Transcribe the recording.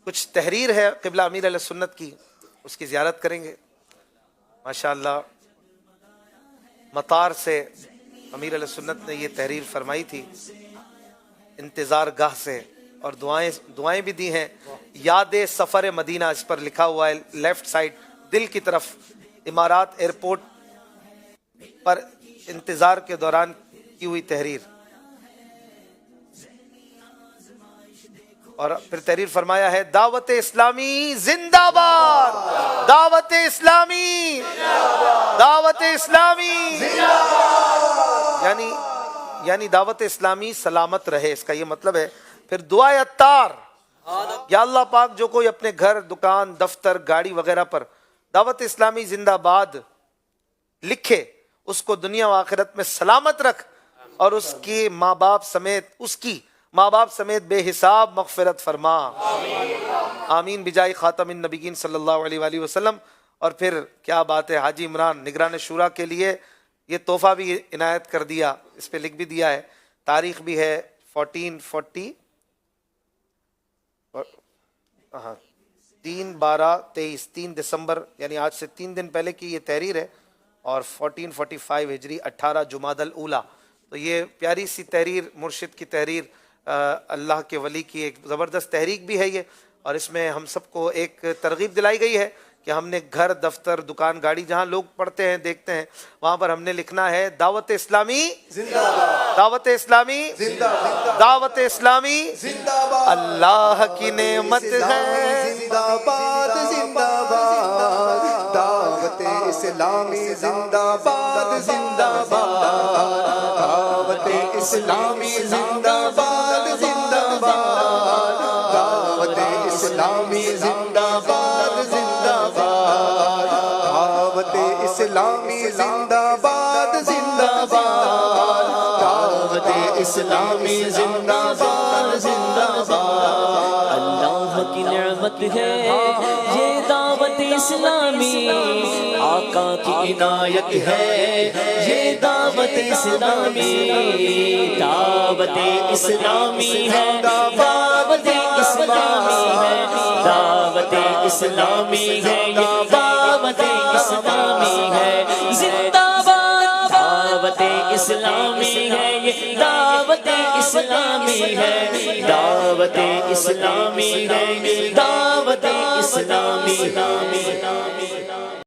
کچھ تحریر ہے قبلہ امیر علیہ سنت کی، اس کی زیارت کریں گے ماشاءاللہ۔ مطار سے امیر علیہ سنت نے یہ تحریر فرمائی تھی انتظار گاہ سے، اور دعائیں بھی دی ہیں۔ یاد سفر مدینہ اس پر لکھا ہوا ہے لیفٹ سائڈ دل کی طرف، امارات ایئرپورٹ پر انتظار کے دوران کی ہوئی تحریر۔ اور پھر تحریر فرمایا ہے دعوت اسلامی زندہ باد، دعوت اسلامی، دعوت اسلامی، یعنی دعوت اسلامی سلامت رہے، اس کا یہ مطلب ہے۔ پھر دعائے عطار، یا اللہ پاک جو کوئی اپنے گھر، دکان، دفتر، گاڑی وغیرہ پر دعوت اسلامی زندہ باد لکھے، اس کو دنیا و آخرت میں سلامت رکھ، اور اس کی ماں باپ سمیت بے حساب مغفرت فرما، آمین بجائے خاتم النبیین صلی اللہ علیہ وآلہ وسلم۔ اور پھر کیا بات ہے، حاجی عمران نگران شورا کے لیے یہ تحفہ بھی عنایت کر دیا، اس پہ لکھ بھی دیا ہے، تاریخ بھی ہے 1440 3/12/23 3 دسمبر، یعنی آج سے 3 دن پہلے کی یہ تحریر ہے، اور 1445 ہجری 18 جمادی الاولیٰ۔ تو یہ پیاری سی تحریر، مرشد کی تحریر، اللہ کے ولی کی ایک زبردست تحریک بھی ہے یہ، اور اس میں ہم سب کو ایک ترغیب دلائی گئی ہے کہ ہم نے گھر، دفتر، دکان، گاڑی جہاں لوگ پڑھتے ہیں دیکھتے ہیں، وہاں پر ہم نے لکھنا ہے دعوت اسلامی زندہ باد، دعوت اسلامی زندہ باد، دعوت اسلامی زندہ باد، اللہ کی نعمت ہے زندہ باد، زندہ باد، دعوت اسلامی زندہ باد، زندہ باد، دعوت اسلامی زندہ باد، زندہ باد، دعوت اسلامی زندہ باد، زندہ باد، دعوت اسلامی زندہ باد، زندہ باد، دعوت اسلامی زندہ باد، زندہ باد۔ اللہ کی نعمت ہے یہ دعوت اسلامی، آقا کی عنایت ہے یہ دعوت اسلامی، دعوت اسلامی ہے، دعوت اسلامی ہے، دعوت اسلامی ہے، یہ دعوت اسلامی ہے، زندہ باد، دعوت اسلامی ہے، یہ دعوت اسلامی ہے، دعوت اسلامی ہے، دعوت اسلامی۔